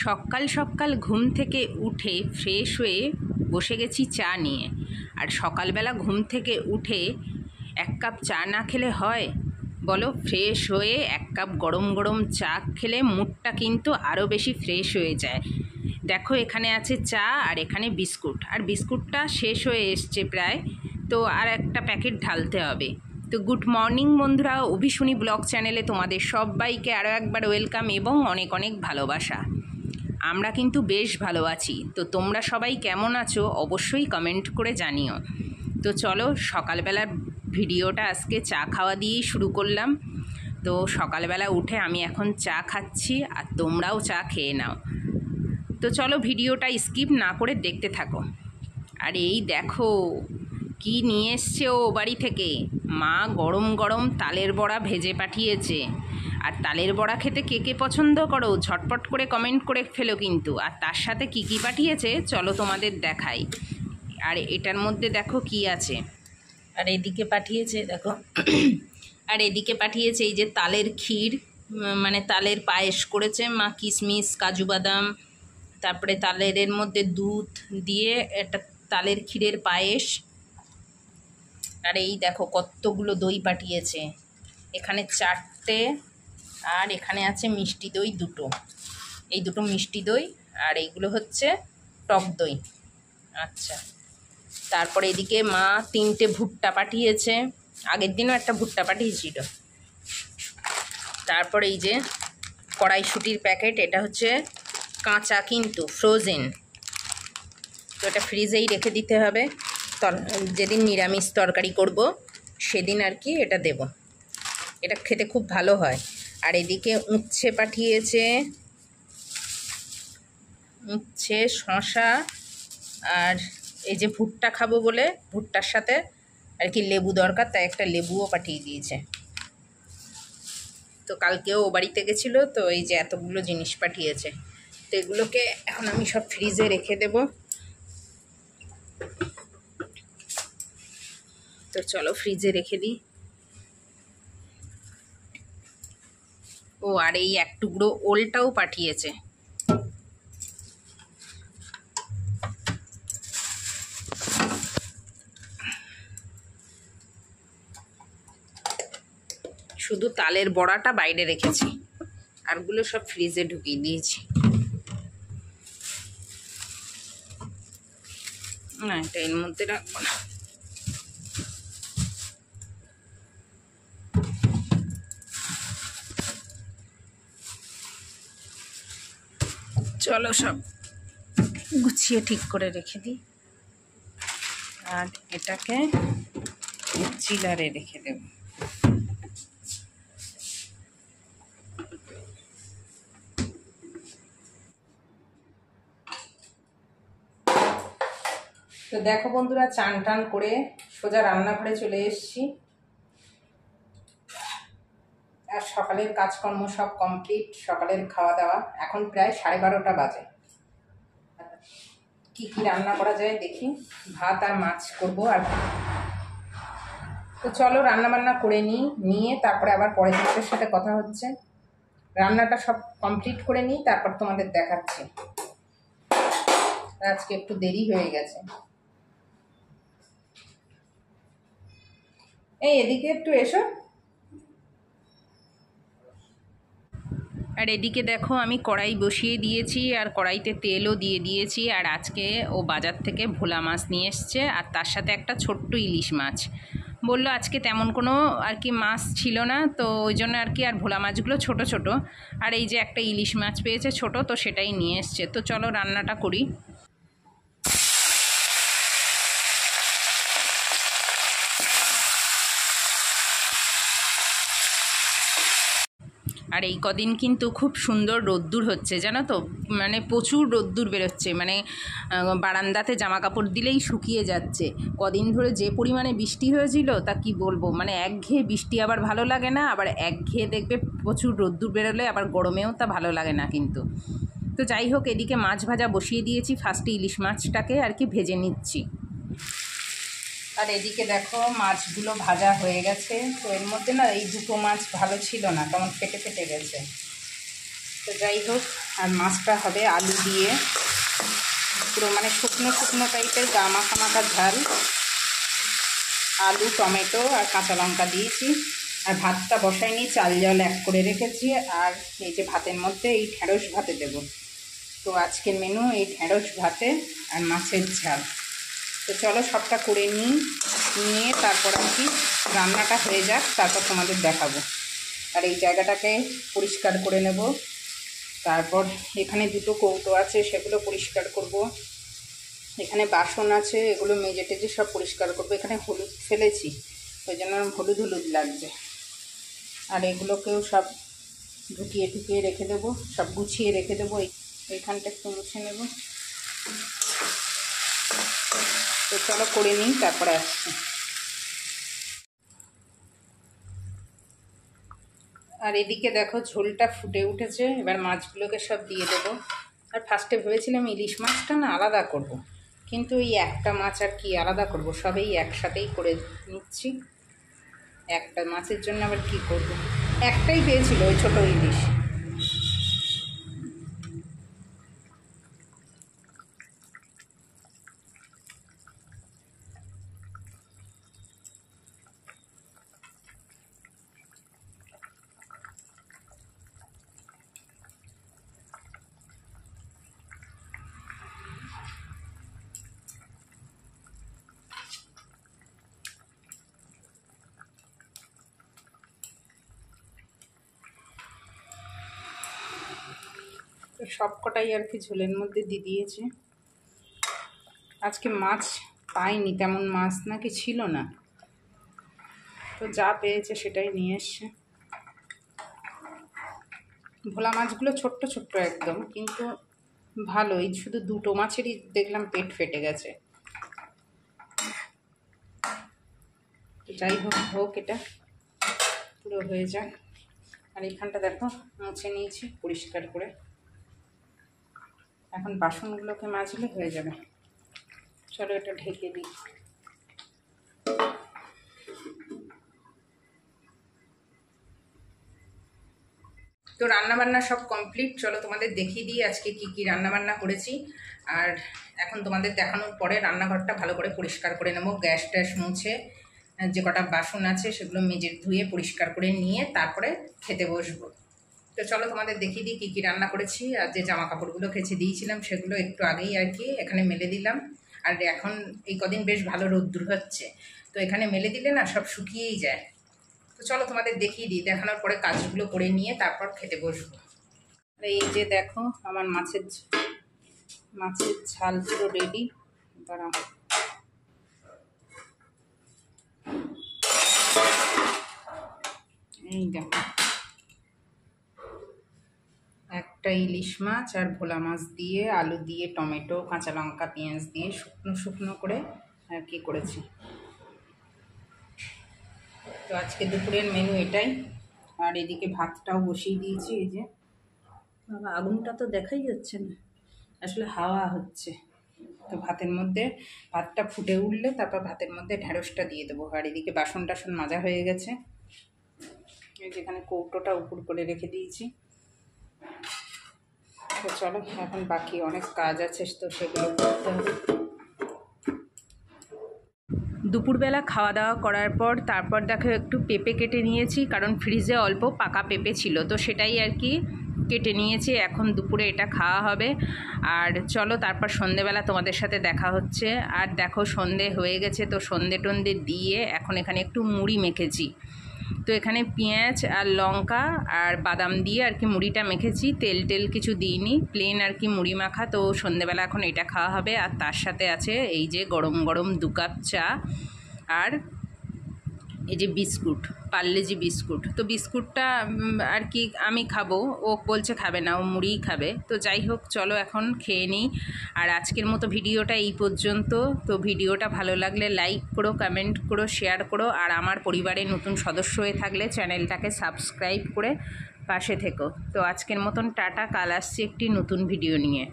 সকাল সকাল ঘুম থেকে উঠে ফ্রেশ হয়ে বসে গেছি চা নিয়ে। আর সকালবেলা ঘুম থেকে উঠে এক কাপ চা না খেলে হয় বলো? ফ্রেশ হয়ে এক কাপ গরম গরম চা খেলে মুডটা কিন্তু আরও বেশি ফ্রেশ হয়ে যায়। দেখো, এখানে আছে চা আর এখানে বিস্কুট, আর বিস্কুটটা শেষ হয়ে এসছে প্রায়, তো আর একটা প্যাকেট ঢালতে হবে। তো গুড মর্নিং বন্ধুরা, অভিশুনি ব্লগ চ্যানেলে তোমাদের সবাইকে আরও একবার ওয়েলকাম এবং অনেক অনেক ভালোবাসা। আমরা কিন্তু বেশ ভালো আছি, তো তোমরা সবাই কেমন আছো অবশ্যই কমেন্ট করে জানিও। তো চলো, সকালবেলার ভিডিওটা আজকে চা খাওয়া দিয়েই শুরু করলাম। তো সকালবেলা উঠে আমি এখন চা খাচ্ছি, আর তোমরাও চা খেয়ে নাও। তো চলো, ভিডিওটা স্কিপ না করে দেখতে থাকো। আর এই দেখো কি নিয়ে এসছে ও বাড়ি থেকে। মা গরম গরম তালের বড়া ভেজে পাঠিয়েছে। আর তালের বড়া খেতে কে কে পছন্দ করো ঝটপট করে কমেন্ট করে ফেলো কিন্তু। আর তার সাথে কি কি পাঠিয়েছে চলো তোমাদের দেখাই। আর এটার মধ্যে দেখো কি আছে। আর এদিকে পাঠিয়েছে দেখো আর এদিকে পাঠিয়েছে এই যে তালের ক্ষীর, মানে তালের পায়েস করেছে মা, কিশমিশ কাজু বাদাম, তারপরে তালের এর মধ্যে দুধ দিয়ে একটা তালের ক্ষীরের পায়েস। আর এই দেখো কতগুলো দই পাঠিয়েছে, এখানে 4টে, আর এখানে আছে মিষ্টি দই দুটো, এই দুটো মিষ্টি দই, আর এইগুলো হচ্ছে টক দই। আচ্ছা, তারপরে এদিকে মা 3টে ভুট্টা পাঠিয়েছে, আগের দিনও একটা ভুট্টা পাঠিয়েছিল। তারপরে এই যে কড়াইশুঁটির প্যাকেট, এটা হচ্ছে কাঁচা কিন্তু ফ্রোজেন, তো এটা ফ্রিজেই রেখে দিতে হবে, যেদিন নিরামিষ তরকারি করব সেদিন আর কি এটা দেব, এটা খেতে খুব ভালো হয়। আর এদিকে উচ্ছে পাঠিয়েছে, উচ্ছে শসা, আর এই যে ভুট্টা খাবো বলে ভুট্টার সাথে আর কি লেবু দরকার, তাই একটা লেবুও পাঠিয়ে দিয়েছে। তো কালকেও ও বাড়িতে গেছিলো, তো এই যে এতগুলো জিনিস পাঠিয়েছে, তো এগুলোকে এখন আমি সব ফ্রিজে রেখে দেব। তো চলো ফ্রিজে রেখে দিই। ও আর এই এক টুকরো ওলটাও পাঠিয়েছে। শুধু তালের বড়াটা বাইরে রেখেছি, আরগুলো সব ফ্রিজে ঢুকিয়ে দিয়েছি। না, এটা এর মধ্যে রাখবো না। চলো সব গুছিয়ে ঠিক করে রেখে দিই, আর এটাকে চিলারে রেখে দেব। তো দেখো বন্ধুরা, চান টান করে সোজা রান্নাঘরে চলে এসেছি, আর সকালের কাজকর্ম সব কমপ্লিট, সকালের খাওয়া দাওয়া। এখন প্রায় 12:30 বাজে। কি কি রান্না করা যায় দেখি, ভাত আর মাছ করবো। আর তো চলো রান্না বান্না করে নিয়ে তারপরে আবার পরে তোমাদের সাথে কথা হচ্ছে। রান্নাটা সব কমপ্লিট করে নিই, তারপর তোমাদের দেখাচ্ছি। আজকে একটু দেরি হয়ে গেছে। এই এদিকে একটু এসো। আর এদিকে দেখো আমি কড়াই বসিয়ে দিয়েছি, আর কড়াইতে তেলও দিয়ে দিয়েছি। আর আজকে ও বাজার থেকে ভোলা মাছ নিয়ে এসছে, আর তার সাথে একটা ছোট্ট ইলিশ মাছ। বললো আজকে তেমন কোনো আর কি মাছ ছিল না, তো ওই জন্য আর কি, আর ভোলা মাছগুলো ছোট ছোট, আর এই যে একটা ইলিশ মাছ পেয়েছে ছোট, তো সেটাই নিয়ে এসছে। তো চলো রান্নাটা করি। আর এই কদিন কিন্তু খুব সুন্দর রোদ্দুর হচ্ছে জানো তো, মানে প্রচুর রোদ্দুর বেরোচ্ছে, মানে বারান্দাতে জামা কাপড় দিলেই শুকিয়ে যাচ্ছে। কদিন ধরে যে পরিমাণে বৃষ্টি হয়েছিল তা কি বলবো, মানে একঘেয়ে বৃষ্টি আবার ভালো লাগে না, আবার একঘেয়ে দেখবে প্রচুর রোদ্দুর বেরোলে আবার গরমেও তা ভালো লাগে না কিন্তু। তো যাই হোক, এদিকে মাছ ভাজা বসিয়ে দিয়েছি, ফার্স্টে ইলিশ মাছটাকে আর কি ভেজে নিচ্ছি। আর এদিকে দেখো মাছগুলো ভাজা হয়ে গেছে, তো এর মধ্যে না এই দুটো মাছ ভালো ছিল না, কেমন ফেটে ফেটে গেছে। তো যাই হোক, আর মাছটা হবে আলু দিয়ে, পুরো মানে শুকনো শুকনো টাইপের গা মাখা মাখা ঝাল। আলু, টমেটো আর কাঁচা লঙ্কা দিয়েছি। আর ভাতটা বসাইনি, চাল জল এক করে রেখেছি। আর এই যে ভাতের মধ্যে এই ঢেঁড়স ভাতে দেব। তো আজকের মেনু এই ঢেঁড়স ভাতে আর মাছের ঝাল। তো চলো সবটা করে নিয়ে তারপর আর কি রান্নাটা হয়ে যাক, তারপর তোমাদের দেখাবো। আর এই জায়গাটাকে পরিষ্কার করে নেব। তারপর এখানে দুটো কৌটো আছে, সেগুলো পরিষ্কার করব। এখানে বাসন আছে, এগুলো মেজে টেজে সব পরিষ্কার করবো। এখানে হলুদ ফেলেছি, ওই জন্য হলুদ হলুদ লাগছে। আর এগুলোকেও সব ঢুকিয়ে রেখে দেবো, সব গুছিয়ে রেখে দেবো। এইখানটা একটু মুছে নেব। তো চলো করে নিই, তারপরে আসছি। আর এদিকে দেখো ঝোলটা ফুটে উঠেছে, এবার মাছগুলোকে সব দিয়ে দেবো। আর ফার্স্টে ভেবেছিলাম ইলিশ মাছটা না আলাদা করব, কিন্তু এই একটা মাছ আর কি আলাদা করব, সবেই একসাথেই করে নিচ্ছি। একটা মাছের জন্য আবার কি করব, একটাই পেয়েছিল ওই ছোটো ইলিশ। তো সব কটাই আর কি ঝোলের মধ্যে দিয়ে দিয়েছে। আজকে মাছ পাইনি, তেমন মাছ নাকি ছিল না, তো যা পেয়েছে সেটাই নিয়ে এসছে। ভোলা মাছগুলো ছোট্ট ছোট্ট একদম, কিন্তু ভালোই। শুধু দুটো মাছেরই দেখলাম পেট ফেটে গেছে। যাই হোক এটা পুরো হয়ে যাক। আর এইখানটা দেখো মুছে নিয়েছি পরিষ্কার করে। এখন বাসনগুলোকে মাজলে হয়ে যাবে। চলো এটা ঢেকে দিই। তো রান্নাবান্না সব কমপ্লিট। চলো তোমাদের দেখিয়ে দিই আজকে কি কি রান্নাবান্না করেছি। আর এখন তোমাদের দেখানোর পরে রান্নাঘরটা ভালো করে পরিষ্কার করে নেবো। গ্যাস ট্যাস মুছে যে কটা বাসন আছে সেগুলো মেজে ধুয়ে পরিষ্কার করে নিয়ে তারপরে খেতে বসবো। তো চলো তোমাদের দেখিয়ে দিই কী কী রান্না করেছি। আর যে জামা কাপড়গুলো কেচে দিয়েছিলাম সেগুলো একটু আগেই আর কি এখানে মেলে দিলাম। আর এখন এই কদিন বেশ ভালো রোদ্দুর হচ্ছে, তো এখানে মেলে দিলে না সব শুকিয়েই যায়। তো চলো তোমাদের দেখিয়ে দিই, দেখানোর পরে কাজগুলো করে নিয়ে তারপর খেতে বসবো। এই যে দেখো আমার মাছের ঝাল পুরো রেডি। দাঁড়াও, এই দেখো একটা ইলিশ মাছ আর ভোলা মাছ দিয়ে আলু দিয়ে টমেটো কাঁচা লঙ্কা পেঁয়াজ দিয়ে শুকনো শুকনো করে আর কি করেছি। তো আজকে দুপুরের মেনু এটাই। আর এদিকে ভাতটাও বসিয়ে দিয়েছি। এই যে বাবা, আগুনটা তো দেখাই যাচ্ছে না, আসলে হাওয়া হচ্ছে। তো ভাতটা ফুটে উঠলে তারপর ভাতের মধ্যে ঢেঁড়সটা দিয়ে দেবো। আর এদিকে বাসন টাসন মাজা হয়ে গেছে। এই যেখানে কৌটোটা উপর করে রেখে দিয়েছি। তো চলো এখন বাকি অনেক কাজ আছে, তো সেগুলো করতে হবে। দুপুরবেলা খাওয়া দাওয়া করার পর তারপর দেখো একটু পেঁপে কেটে নিয়েছি, কারণ ফ্রিজে অল্প পাকা পেঁপে ছিল, তো সেটাই আর কি কেটে নিয়েছি। এখন দুপুরে এটা খাওয়া হবে। আর চলো তারপর সন্ধেবেলা তোমাদের সাথে দেখা হচ্ছে। আর দেখো সন্ধে হয়ে গেছে, তো সন্ধে টন্ধে দিয়ে এখন এখানে একটু মুড়ি মেখেছি। তো এখানে পেঁয়াজ আর লঙ্কা আর বাদাম দিয়ে আর কি মুড়িটা মেখেছি, তেল কিছু দিইনি, প্লেন আর কি মুড়ি মাখা। তো সন্ধেবেলা এখন এটা খাওয়া হবে। আর তার সাথে আছে এই যে গরম গরম 2 কাপ চা আর এই যে বিস্কুট, পার্লেজি বিস্কুট। তো বিস্কুটটা আর কি আমি খাবো, ও বলছে খাবে না, ও মুড়িই খাবে। তো যাই হোক চলো এখন খেয়ে নিই। আর আজকের মতো ভিডিওটা এই পর্যন্ত। তো ভিডিওটা ভালো লাগলে লাইক করো, কমেন্ট করো, শেয়ার করো। আর আমার পরিবারে নতুন সদস্য হয়ে থাকলে চ্যানেলটাকে সাবস্ক্রাইব করে পাশে থেকো। তো আজকের মতন টাটা, কাল আসছি একটি নতুন ভিডিও নিয়ে।